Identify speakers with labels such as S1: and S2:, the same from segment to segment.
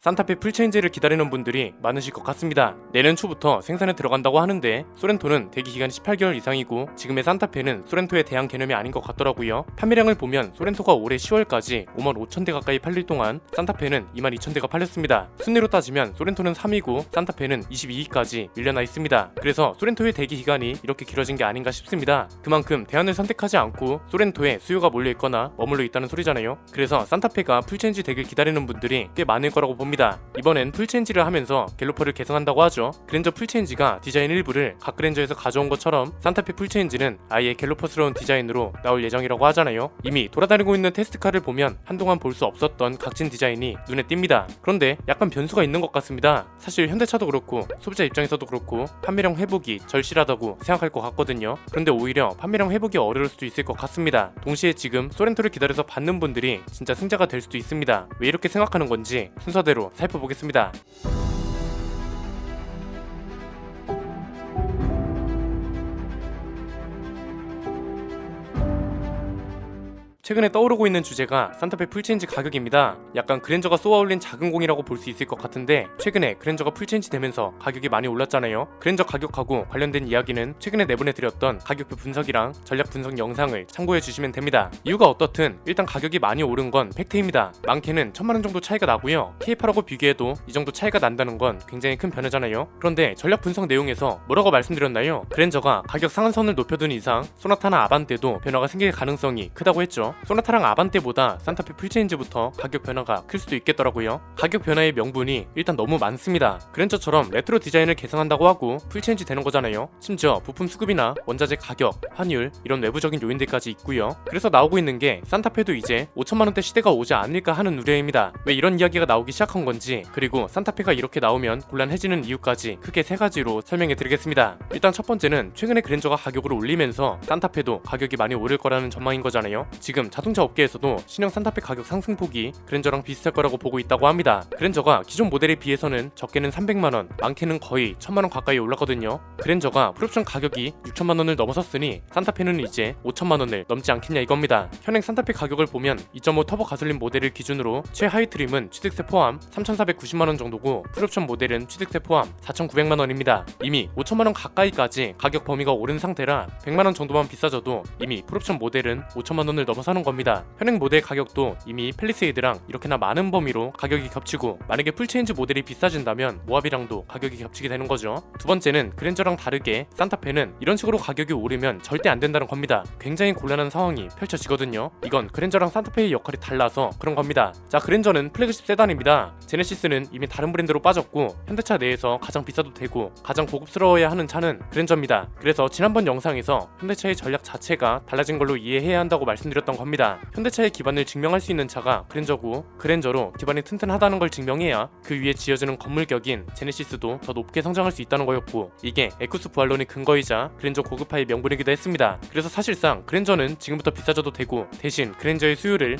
S1: 산타페 풀체인지를 기다리는 분들이 많으실 것 같습니다. 내년 초부터 생산에 들어간다고 하는데 소렌토는 대기 기간이 18개월 이상이고 지금의 산타페는 소렌토에 대한 개념이 아닌 것 같더라고요. 판매량을 보면 소렌토가 올해 10월까지 55,000대 가까이 팔릴 동안 산타페는 22,000대가 팔렸습니다. 순위로 따지면 소렌토는 3위고 산타페는 22위까지 밀려나 있습니다. 그래서 소렌토의 대기 기간이 이렇게 길어진 게 아닌가 싶습니다. 그만큼 대안을 선택하지 않고 소렌토에 수요가 몰려있거나 머물러 있다는 소리잖아요. 그래서 산타페가 풀체인지 되길 기다리는 분들이 꽤 많을 거라고 봅니다. 이번엔 풀체인지를 하면서 갤로퍼를 개선한다고 하죠. 그랜저 풀체인지가 디자인 일부를 각 그랜저에서 가져온 것처럼 산타페 풀체인지는 아예 갤로퍼스러운 디자인으로 나올 예정이라고 하잖아요. 이미 돌아다니고 있는 테스트카를 보면 한동안 볼 수 없었던 각진 디자인이 눈에 띕니다. 그런데 약간 변수가 있는 것 같습니다. 사실 현대차도 그렇고 소비자 입장에서도 그렇고 판매량 회복이 절실하다고 생각할 것 같거든요. 그런데 오히려 판매량 회복이 어려울 수도 있을 것 같습니다. 동시에 지금 소렌토를 기다려서 받는 분들이 진짜 승자가 될 수도 있습니다. 왜 이렇게 생각하는 건지 순서대로 살펴보겠습니다. 최근에 떠오르고 있는 주제가 산타페 풀체인지 가격입니다. 약간 그랜저가 쏘아올린 작은 공이라고 볼 수 있을 것 같은데 최근에 그랜저가 풀체인지 되면서 가격이 많이 올랐잖아요. 그랜저 가격하고 관련된 이야기는 최근에 내보내드렸던 가격표 분석이랑 전략 분석 영상을 참고해 주시면 됩니다. 이유가 어떻든 일단 가격이 많이 오른 건 팩트입니다. 많게는 1000만원 정도 차이가 나고요. K8하고 비교해도 이 정도 차이가 난다는 건 굉장히 큰 변화잖아요. 그런데 전략 분석 내용에서 뭐라고 말씀드렸나요? 그랜저가 가격 상한선을 높여둔 이상 소나타나 아반떼도 변화가 생길 가능성이 크다고 했죠. 소나타랑 아반떼보다 산타페 풀체인지부터 가격 변화가 클 수도 있겠더라고요. 가격 변화의 명분이 일단 너무 많습니다. 그랜저처럼 레트로 디자인을 개선한다고 하고 풀체인지 되는 거잖아요. 심지어 부품 수급이나 원자재 가격, 환율 이런 외부적인 요인들까지 있고요. 그래서 나오고 있는 게 산타페도 이제 5천만원대 시대가 오지 않을까 하는 우려입니다. 왜 이런 이야기가 나오기 시작한 건지, 그리고 산타페가 이렇게 나오면 곤란해지는 이유까지 크게 세 가지로 설명해 드리겠습니다. 일단 첫 번째는 최근에 그랜저가 가격을 올리면서 산타페도 가격이 많이 오를 거라는 전망인 거잖아요. 지금 자동차 업계에서도 신형 산타페 가격 상승폭이 그랜저랑 비슷할 거라고 보고 있다고 합니다. 그랜저가 기존 모델에 비해서는 적게는 300만원, 많게는 거의 1000만원 가까이 올랐거든요. 그랜저가 풀옵션 가격이 6천만원을 넘어섰으니 산타페는 이제 5천만원을 넘지 않겠냐 이겁니다. 현행 산타페 가격을 보면 2.5 터보 가솔린 모델을 기준으로 최하위 트림은 취득세 포함 3,490만원 정도고 풀옵션 모델은 취득세 포함 4,900만원입니다. 이미 5천만원 가까이까지 가격 범위가 오른 상태라 100만원 정도만 비싸져도 이미 풀옵션 모델은 5천만원을 넘어서는 겁니다. 현행 모델 가격도 이미 팰리세이드랑 이렇게나 많은 범위로 가격이 겹치고 만약에 풀체인지 모델이 비싸진다면 모하비랑도 가격이 겹치게 되는 거죠. 두 번째는 그랜저랑 다르게 산타페는 이런 식으로 가격이 오르면 절대 안 된다는 겁니다. 굉장히 곤란한 상황이 펼쳐지거든요. 이건 그랜저랑 산타페의 역할이 달라서 그런 겁니다. 자, 그랜저는 플래그십 세단입니다. 제네시스는 이미 다른 브랜드로 빠졌고 현대차 내에서 가장 비싸도 되고 가장 고급스러워야 하는 차는 그랜저입니다. 그래서 지난번 영상에서 현대차의 전략 자체가 달라진 걸로 이해해야 한다고 말씀드렸던 겁니다. 현대차의 기반을 증명할 수 있는 차가 그랜저고 그랜저로 기반이 튼튼하다는 걸 증명해야 그 위에 지어지는 건물격인 제네시스도 더 높게 성장할 수 있다는 거였고 이게 에쿠스 부활론의 근거이자 그랜저 고급화의 명분이기도 했습니다. 그래서 사실상 그랜저는 지금부터 비싸져도 되고 대신 그랜저의 수요를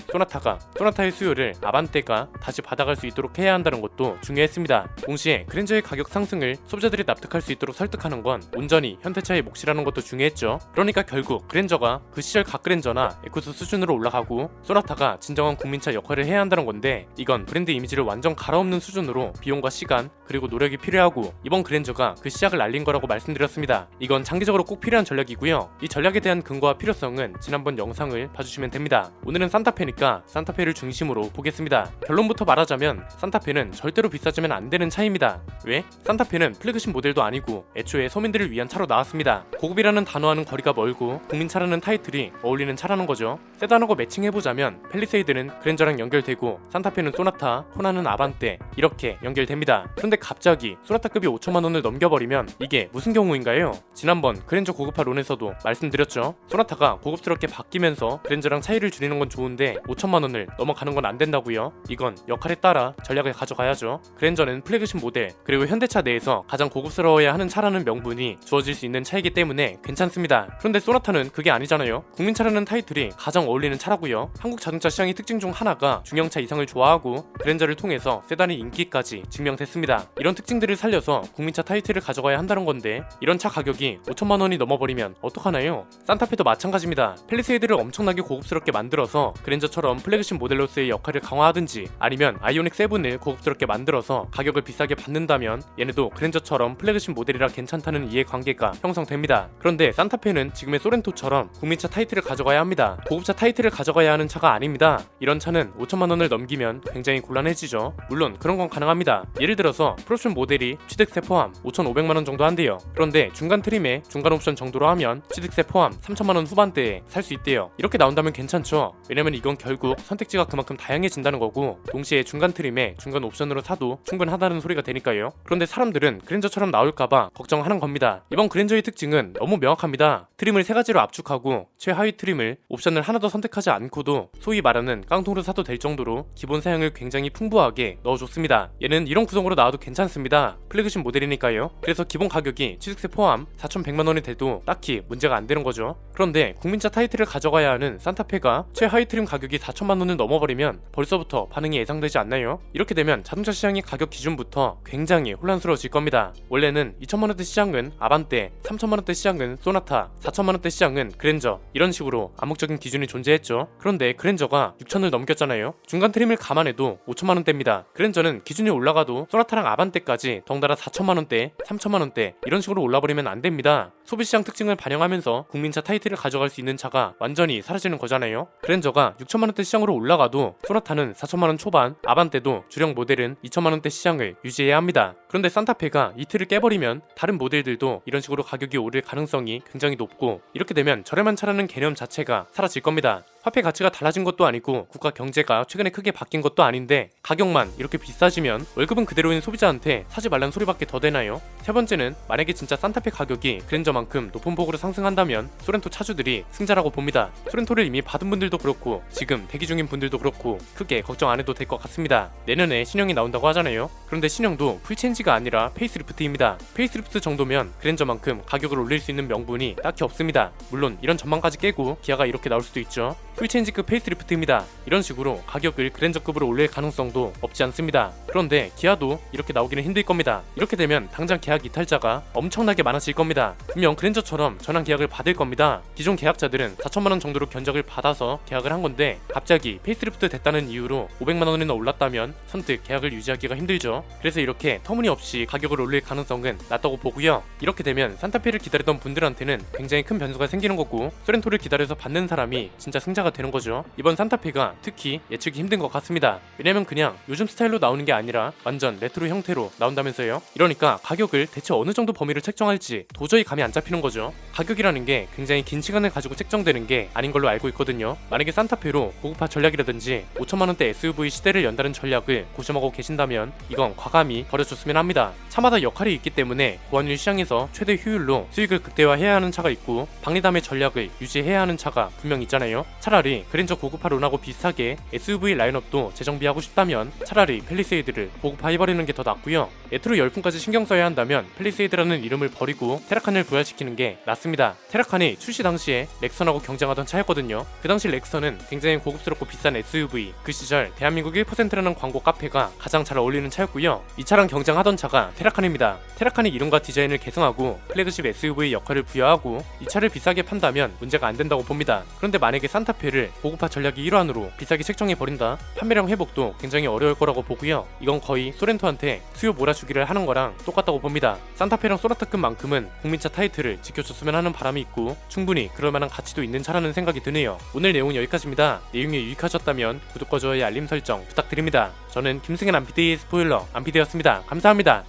S1: 소나타의 수요를 아반떼가 다시 받아갈 수 있도록 해야 한다는 것도 중요했습니다. 동시에 그랜저의 가격 상승을 소비자들이 납득할 수 있도록 설득하는 건 온전히 현대차의 몫이라는 것도 중요했죠. 그러니까 결국 그랜저가 그 시절 각 그랜저나 에쿠스 수준으로 올라가고 소나타가 진정한 국민차 역할을 해야 한다는 건데 이건 브랜드 이미지를 완전 갈아엎는 수준으로 비용과 시간 그리고 노력이 필요하고 이번 그랜저가 그 시작을 알린 거라고 말씀드렸습니다. 이건 장기적으로 꼭 필요한 전략이고요. 이 전략에 대한 근거와 필요성은 지난번 영상을 봐주시면 됩니다. 오늘은 산타페니까 산타페를 중심으로 보겠습니다. 결론부터 말하자면 산타페는 절대로 비싸지면 안 되는 차입니다. 왜? 산타페는 플래그십 모델도 아니고 애초에 서민들을 위한 차로 나왔습니다. 고급이라는 단어와는 거리가 멀고 국민차라는 타이틀이 어울리는 차라는 거죠. 세단하고 매칭해보자면 팰리세이드는 그랜저랑 연결되고 산타페는 소나타, 호나는 아반떼 이렇게 연결됩니다. 그런데 갑자기 소나타급이 5천만원을 넘겨버리면 이게 무슨 경우인가요? 지난번 그랜저 고급화론에서도 말씀드렸죠. 소나타가 고급스럽게 바뀌면서 그랜저랑 차이를 줄이는 건 좋은데 5천만원을 넘어가는 건 안 된다고요. 이건 역할에 따라 전략을 가져가야죠. 그랜저는 플래그십 모델 그리고 현대차 내에서 가장 고급스러워야 하는 차라는 명분이 주어질 수 있는 차이기 때문에 괜찮습니다. 그런데 소나타는 그게 아니잖아요. 국민차라는 타이틀이 가장 어울리는 차라고요. 한국 자동차 시장의 특징 중 하나가 중형차 이상을 좋아하고 그랜저를 통해서 세단의 인기까지 증명됐습니다. 이런 특징들을 살려서 국민차 타이틀을 가져가야 한다는 건데 이런 차 가격이 5천만 원이 넘어버리면 어떡하나요? 산타페도 마찬가지입니다. 팰리세이드를 엄청나게 고급스럽게 만들어서 그랜저처럼 플래그십 모델로서의 역할을 강화하든지 아니면 아이오닉 7을 고급스럽게 만들어서 가격을 비싸게 받는다면 얘네도 그랜저처럼 플래그십 모델이라 괜찮다는 이해관계가 형성됩니다. 그런데 산타페는 지금의 소렌토처럼 국민차 타이틀을 가져가야 합니다. 고급차 타이틀을 가져가야 하는 차가 아닙니다. 이런 차는 5천만 원을 넘기면 굉장히 곤란해지죠. 물론 그런 건 가능합니다. 예를 들어서 프로옵션 모델이 취득세 포함 5,500만 원 정도 한대요. 그런데 중간 트림에 중간 옵션 정도로 하면 취득세 포함 3천만 원 후반대에 살 수 있대요. 이렇게 나온다면 괜찮죠. 왜냐면 이건 결국 선택지가 그만큼 다양해진다는 거고 동시에 중간 트림에 중간 옵션으로 사도 충분하다는 소리가 되니까요. 그런데 사람들은 그랜저처럼 나올까봐 걱정하는 겁니다. 이번 그랜저의 특징은 너무 명확합니다. 트림을 3가지로 압축하고 최하위 트림을 옵션을 하나 더 선택하지 않고도 소위 말하는 깡통으로 사도 될 정도로 기본 사양을 굉장히 풍부하게 넣어줬습니다. 얘는 이런 구성으로 나와도 괜찮습니다. 플래그십 모델이니까요. 그래서 기본 가격이 취득세 포함 4,100만 원이 돼도 딱히 문제가 안 되는 거죠. 그런데 국민차 타이틀을 가져가야 하는 산타페가 최하위 트림 가격이 4천만 원을 넘어버리면 벌써부터 반응이 예상되지 않나요? 이렇게 되면 자동차 시장의 가격 기준부터 굉장히 혼란스러워질 겁니다. 원래는 2천만 원대 시장은 아반떼, 3천만 원대 시장은 소나타, 4천만 원대 시장은 그랜저 이런 식으로 암묵적인 기준이 존재했죠. 그런데 그랜저가 6천을 넘겼잖아요. 중간 트림을 감안해도 5천만 원대입니다. 그랜저는 기준이 올라가도 소나타랑 아반떼까지 덩달아 4천만 원대, 3천만 원대 이런 식으로 올라버리면 안 됩니다. 소비시장 특징을 반영하면서 국민차 타이틀을 가져갈 수 있는 차가 완전히 사라지는 거잖아요. 그랜저가 6천만 원대 시장으로 올라가도 소나타는 4천만 원 초반, 아반떼도 주력 모델은 2천만 원대 시장을 유지해야 합니다. 그런데 산타페가 이 틀을 깨버리면 다른 모델들도 이런 식으로 가격이 오를 가능성이 굉장히 높고 이렇게 되면 저렴한 차라는 개념 자체가 사라질 겁니다. 화폐 가치가 달라진 것도 아니고 국가 경제가 최근에 크게 바뀐 것도 아닌데 가격만 이렇게 비싸지면 월급은 그대로인 소비자한테 사지 말란 소리밖에 더 되나요? 세 번째는 만약에 진짜 산타페 가격이 그랜저만큼 높은 폭으로 상승한다면 소렌토 차주들이 승자라고 봅니다. 소렌토를 이미 받은 분들도 그렇고 지금 대기 중인 분들도 그렇고 크게 걱정 안 해도 될 것 같습니다. 내년에 신형이 나온다고 하잖아요. 그런데 신형도 풀체인지가 아니라 페이스리프트입니다. 페이스리프트 정도면 그랜저만큼 가격을 올릴 수 있는 명분이 딱히 없습니다. 물론 이런 전망까지 깨고 기아가 이렇게 나올 수도 있죠. 풀체인지급 페이스리프트입니다. 이런 식으로 가격을 그랜저급으로 올릴 가능성도 없지 않습니다. 그런데 기아도 이렇게 나오기는 힘들 겁니다. 이렇게 되면 당장 계약 이탈자가 엄청나게 많아질 겁니다. 분명 그랜저처럼 전환 계약을 받을 겁니다. 기존 계약자들은 4천만 원 정도로 견적을 받아서 계약을 한 건데 갑자기 페이스리프트 됐다는 이유로 500만 원이나 올랐다면 선뜻 계약을 유지하기가 힘들죠. 그래서 이렇게 터무니없이 가격을 올릴 가능성은 낮다고 보고요. 이렇게 되면 산타페를 기다리던 분들한테는 굉장히 큰 변수가 생기는 거고 소렌토를 기다려서 받는 사람이 진짜 승자가 되는 거죠. 이번 산타페가 특히 예측이 힘든 것 같습니다. 왜냐면 그냥 요즘 스타일로 나오는 게 아니라 완전 레트로 형태로 나온다면서요. 이러니까 가격을 대체 어느 정도 범위를 책정할지 도저히 감이 안 잡히는 거죠. 가격이라는 게 굉장히 긴 시간을 가지고 책정되는 게 아닌 걸로 알고 있거든요. 만약에 산타페로 고급화 전략이라든지 5천만 원대 SUV 시대를 연다는 전략을 고심하고 계신다면 이건 과감히 버려줬으면 합니다. 차마다 역할이 있기 때문에 고환율 시장에서 최대 효율로 수익을 극대화해야 하는 차가 있고 박리담의 전략을 유지해야 하는 차가 분명 있잖아요. 차라리 그랜저 고급화론하고 비슷하게 SUV 라인업도 재정비하고 싶다면 차라리 팰리세이드를 고급화해버리는 게 더 낫고요. 레트로 열풍까지 신경 써야 한다면 팰리세이드라는 이름을 버리고 테라칸을 부활시키는 게 낫습니다. 테라칸이 출시 당시에 렉선하고 경쟁하던 차였거든요. 그 당시 렉선은 굉장히 고급스럽고 비싼 SUV, 그 시절 대한민국 1%라는 광고 카페가 가장 잘 어울리는 차였고요. 이 차랑 경쟁하던 차가 테라칸입니다. 테라칸이 이름과 디자인을 개성하고 플래그십 SUV 역할을 부여하고 이 차를 비싸게 판다면 문제가 안 된다고 봅니다. 그런데 만약에 산타페를 고급화 전략의 일환으로 비싸게 책정해버린다? 판매량 회복도 굉장히 어려울 거라고 보고요. 이건 거의 소렌토한테 수요 몰아주기를 하는 거랑 똑같다고 봅니다. 산타페랑 소나타급만큼은 국민차 타이틀을 지켜줬으면 하는 바람이 있고 충분히 그럴 만한 가치도 있는 차라는 생각이 드네요. 오늘 내용은 여기까지입니다. 내용이 유익하셨다면 구독과 좋아요 알림 설정 부탁드립니다. 저는 김승현 안피디의 스포일러 안피디였습니다. 감사합니다.